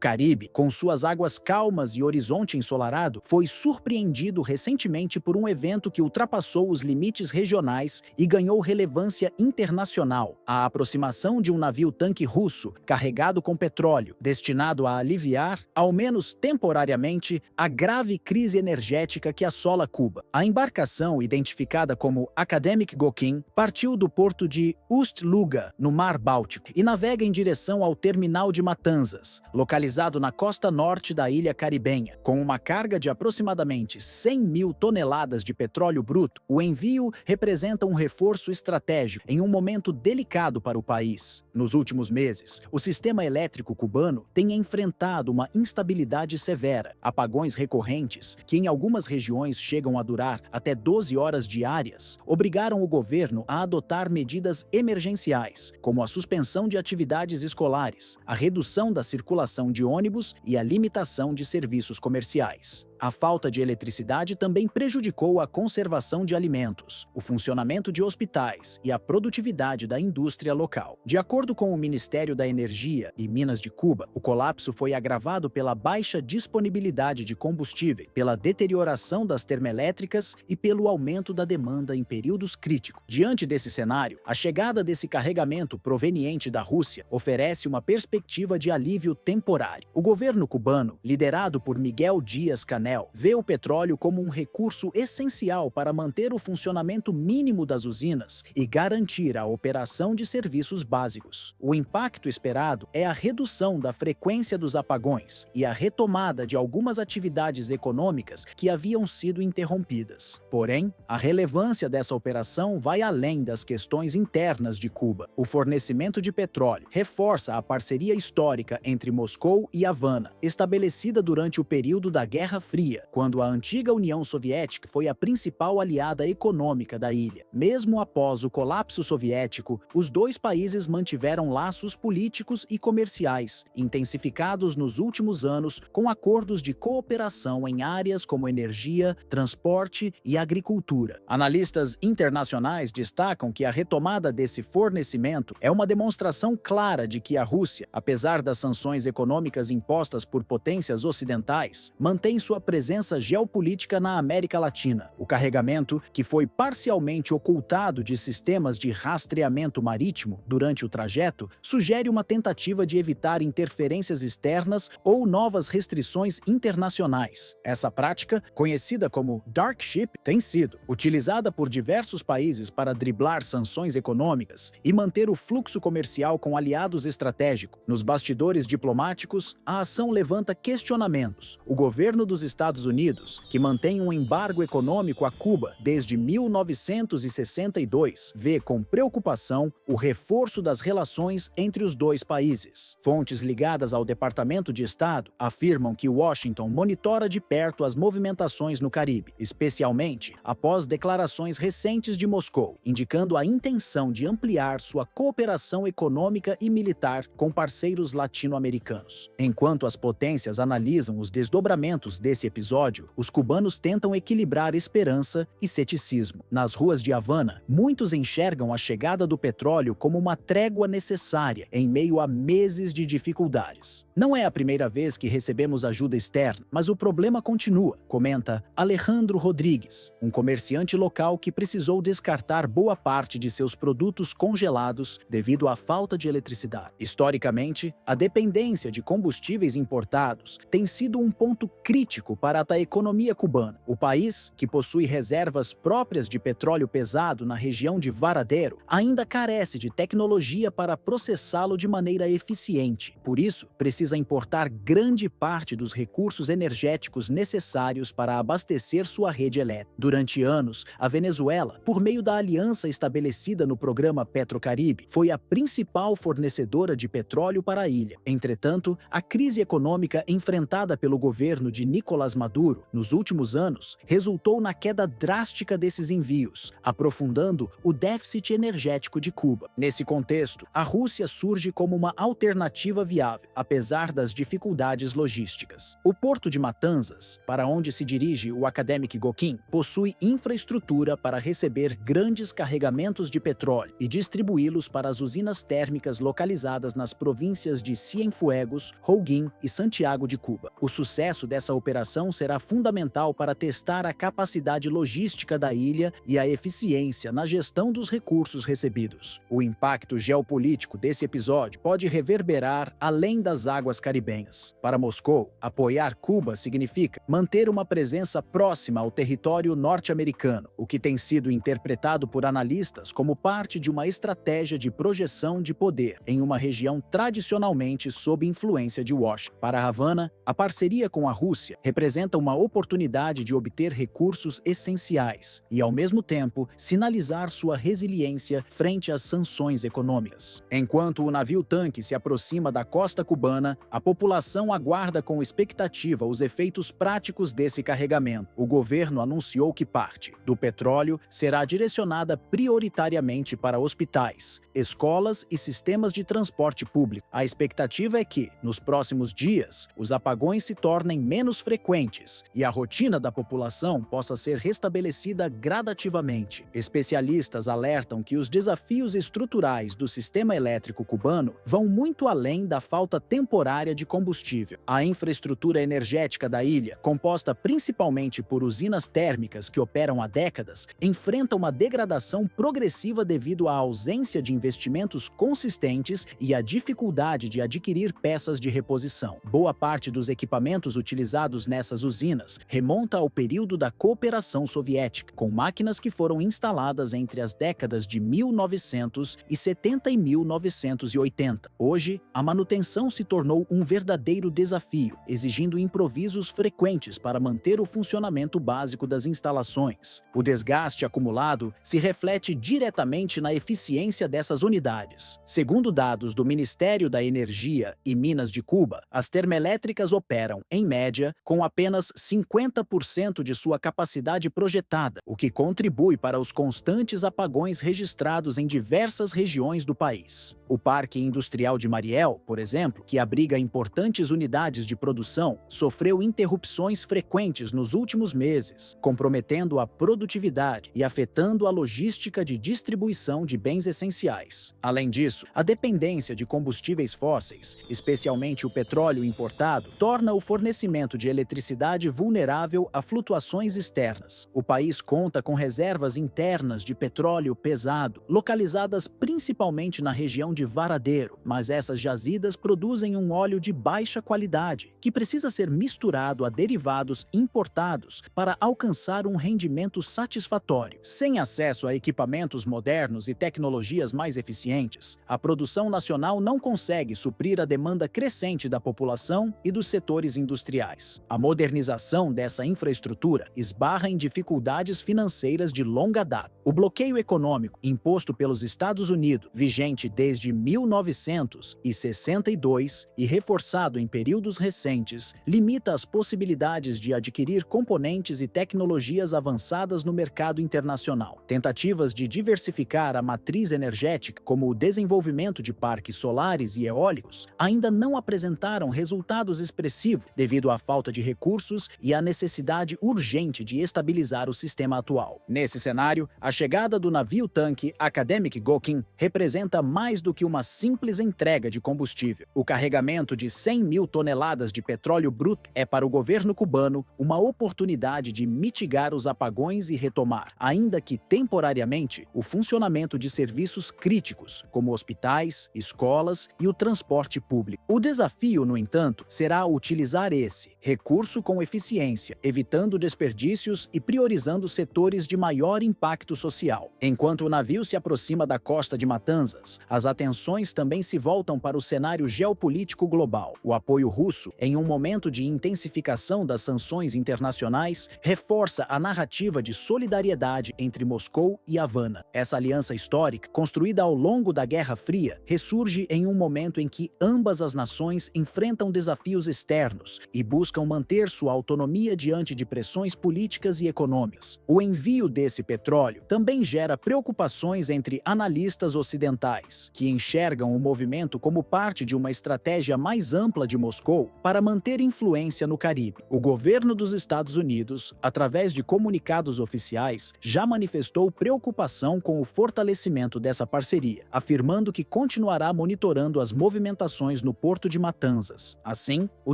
Caribe, com suas águas calmas e horizonte ensolarado, foi surpreendido recentemente por um evento que ultrapassou os limites regionais e ganhou relevância internacional: a aproximação de um navio-tanque russo carregado com petróleo, destinado a aliviar, ao menos temporariamente, a grave crise energética que assola Cuba. A embarcação, identificada como Academic Gokin, partiu do porto de Ust-Luga, no Mar Báltico, e navega em direção ao terminal de Matanzas, localizado na costa norte da ilha caribenha. Com uma carga de aproximadamente 100 mil toneladas de petróleo bruto, o envio representa um reforço estratégico em um momento delicado para o país. Nos últimos meses, o sistema elétrico cubano tem enfrentado uma instabilidade severa, apagões recorrentes, que em algumas regiões chegam a durar até 12 horas diárias, obrigaram o governo a adotar medidas emergenciais, como a suspensão de atividades escolares, a redução da circulação de ônibus e a limitação de serviços comerciais. A falta de eletricidade também prejudicou a conservação de alimentos, o funcionamento de hospitais e a produtividade da indústria local. De acordo com o Ministério da Energia e Minas de Cuba, o colapso foi agravado pela baixa disponibilidade de combustível, pela deterioração das termoelétricas e pelo aumento da demanda em períodos críticos. Diante desse cenário, a chegada desse carregamento proveniente da Rússia oferece uma perspectiva de alívio temporário. O governo cubano, liderado por Miguel Díaz-Canel, vê o petróleo como um recurso essencial para manter o funcionamento mínimo das usinas e garantir a operação de serviços básicos. O impacto esperado é a redução da frequência dos apagões e a retomada de algumas atividades econômicas que haviam sido interrompidas. Porém, a relevância dessa operação vai além das questões internas de Cuba. O fornecimento de petróleo reforça a parceria histórica entre Moscou e Havana, estabelecida durante o período da Guerra Fria, quando a antiga União Soviética foi a principal aliada econômica da ilha. Mesmo após o colapso soviético, os dois países mantiveram laços políticos e comerciais, intensificados nos últimos anos com acordos de cooperação em áreas como energia, transporte e agricultura. Analistas internacionais destacam que a retomada desse fornecimento é uma demonstração clara de que a Rússia, apesar das sanções econômicas impostas por potências ocidentais, mantém sua presença geopolítica na América Latina. O carregamento, que foi parcialmente ocultado de sistemas de rastreamento marítimo durante o trajeto, sugere uma tentativa de evitar interferências externas ou novas restrições internacionais. Essa prática, conhecida como dark ship, tem sido utilizada por diversos países para driblar sanções econômicas e manter o fluxo comercial com aliados estratégicos. Nos bastidores diplomáticos, a ação levanta questionamentos. O governo dos Estados Unidos, que mantém um embargo econômico a Cuba desde 1962, vê com preocupação o reforço das relações entre os dois países. Fontes ligadas ao Departamento de Estado afirmam que Washington monitora de perto as movimentações no Caribe, especialmente após declarações recentes de Moscou, indicando a intenção de ampliar sua cooperação econômica e militar com parceiros latino-americanos. Enquanto as potências analisam os desdobramentos desse episódio, os cubanos tentam equilibrar esperança e ceticismo. Nas ruas de Havana, muitos enxergam a chegada do petróleo como uma trégua necessária em meio a meses de dificuldades. Não é a primeira vez que recebemos ajuda externa, mas o problema continua, comenta Alejandro Rodrigues, um comerciante local que precisou descartar boa parte de seus produtos congelados devido à falta de eletricidade. Historicamente, a dependência de combustíveis importados tem sido um ponto crítico para a economia cubana. O país, que possui reservas próprias de petróleo pesado na região de Varadero, ainda carece de tecnologia para processá-lo de maneira eficiente. Por isso, precisa importar grande parte dos recursos energéticos necessários para abastecer sua rede elétrica. Durante anos, a Venezuela, por meio da aliança estabelecida no programa Petrocaribe, foi a principal fornecedora de petróleo para a ilha. Entretanto, a crise econômica enfrentada pelo governo de Nicolás Nicolás Maduro, nos últimos anos, resultou na queda drástica desses envios, aprofundando o déficit energético de Cuba. Nesse contexto, a Rússia surge como uma alternativa viável, apesar das dificuldades logísticas. O porto de Matanzas, para onde se dirige o Academic Gokin, possui infraestrutura para receber grandes carregamentos de petróleo e distribuí-los para as usinas térmicas localizadas nas províncias de Cienfuegos, Holguín e Santiago de Cuba. O sucesso dessa operação será fundamental para testar a capacidade logística da ilha e a eficiência na gestão dos recursos recebidos. O impacto geopolítico desse episódio pode reverberar além das águas caribenhas. Para Moscou, apoiar Cuba significa manter uma presença próxima ao território norte-americano, o que tem sido interpretado por analistas como parte de uma estratégia de projeção de poder em uma região tradicionalmente sob influência de Washington. Para Havana, a parceria com a Rússia representa uma oportunidade de obter recursos essenciais e, ao mesmo tempo, sinalizar sua resiliência frente às sanções econômicas. Enquanto o navio-tanque se aproxima da costa cubana, a população aguarda com expectativa os efeitos práticos desse carregamento. O governo anunciou que parte do petróleo será direcionada prioritariamente para hospitais, escolas e sistemas de transporte público. A expectativa é que, nos próximos dias, os apagões se tornem menos frequentes e a rotina da população possa ser restabelecida gradativamente. Especialistas alertam que os desafios estruturais do sistema elétrico cubano vão muito além da falta temporária de combustível. A infraestrutura energética da ilha, composta principalmente por usinas térmicas que operam há décadas, enfrenta uma degradação progressiva devido à ausência de investimentos consistentes e à dificuldade de adquirir peças de reposição. Boa parte dos equipamentos utilizados nessas usinas remonta ao período da cooperação soviética, com máquinas que foram instaladas entre as décadas de 1970 e 1980. Hoje, a manutenção se tornou um verdadeiro desafio, exigindo improvisos frequentes para manter o funcionamento básico das instalações. O desgaste acumulado se reflete diretamente na eficiência dessas unidades. Segundo dados do Ministério da Energia e Minas de Cuba, as termoelétricas operam, em média, com apenas 50% de sua capacidade projetada, o que contribui para os constantes apagões registrados em diversas regiões do país. O Parque Industrial de Mariel, por exemplo, que abriga importantes unidades de produção, sofreu interrupções frequentes nos últimos meses, comprometendo a produtividade e afetando a logística de distribuição de bens essenciais. Além disso, a dependência de combustíveis fósseis, especialmente o petróleo importado, torna o fornecimento de eletricidade vulnerável a flutuações externas. O país conta com reservas internas de petróleo pesado, localizadas principalmente na região de Varadeiro, mas essas jazidas produzem um óleo de baixa qualidade, que precisa ser misturado a derivados importados para alcançar um rendimento satisfatório. Sem acesso a equipamentos modernos e tecnologias mais eficientes, a produção nacional não consegue suprir a demanda crescente da população e dos setores industriais. A modernização dessa infraestrutura esbarra em dificuldades financeiras de longa data. O bloqueio econômico imposto pelos Estados Unidos, vigente desde 1962 e reforçado em períodos recentes, limita as possibilidades de adquirir componentes e tecnologias avançadas no mercado internacional. Tentativas de diversificar a matriz energética, como o desenvolvimento de parques solares e eólicos, ainda não apresentaram resultados expressivos devido à falta de recursos e à necessidade urgente de estabilizar o sistema atual. Nesse cenário, a chegada do navio-tanque Academic Gokin representa mais do que uma simples entrega de combustível. O carregamento de 100 mil toneladas de petróleo bruto é para o governo cubano uma oportunidade de mitigar os apagões e retomar, ainda que temporariamente, o funcionamento de serviços críticos, como hospitais, escolas e o transporte público. O desafio, no entanto, será utilizar esse recurso com eficiência, evitando desperdícios e priorizando setores de maior impacto social. Enquanto o navio se aproxima da costa de Matanzas, as atenções também se voltam para o cenário geopolítico global. O apoio russo, em um momento de intensificação das sanções internacionais, reforça a narrativa de solidariedade entre Moscou e Havana. Essa aliança histórica, construída ao longo da Guerra Fria, ressurge em um momento em que ambas as nações enfrentam desafios externos e buscam manter manter sua autonomia diante de pressões políticas e econômicas. O envio desse petróleo também gera preocupações entre analistas ocidentais, que enxergam o movimento como parte de uma estratégia mais ampla de Moscou para manter influência no Caribe. O governo dos Estados Unidos, através de comunicados oficiais, já manifestou preocupação com o fortalecimento dessa parceria, afirmando que continuará monitorando as movimentações no porto de Matanzas. Assim, o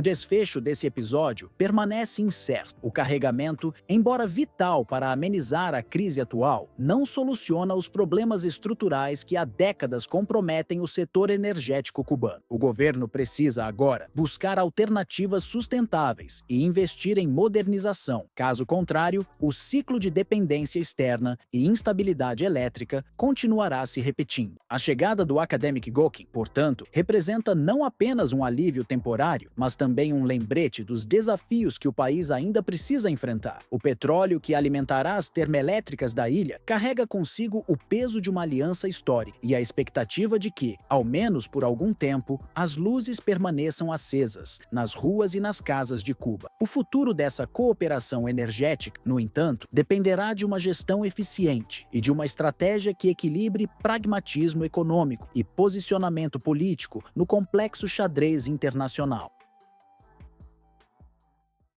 desfecho desse episódio permanece incerto. O carregamento, embora vital para amenizar a crise atual, não soluciona os problemas estruturais que há décadas comprometem o setor energético cubano. O governo precisa agora buscar alternativas sustentáveis e investir em modernização. Caso contrário, o ciclo de dependência externa e instabilidade elétrica continuará se repetindo. A chegada do Akademik Gokin, portanto, representa não apenas um alívio temporário, mas também um lembrete dos desafios que o país ainda precisa enfrentar. O petróleo que alimentará as termoelétricas da ilha carrega consigo o peso de uma aliança histórica e a expectativa de que, ao menos por algum tempo, as luzes permaneçam acesas nas ruas e nas casas de Cuba. O futuro dessa cooperação energética, no entanto, dependerá de uma gestão eficiente e de uma estratégia que equilibre pragmatismo econômico e posicionamento político no complexo xadrez internacional.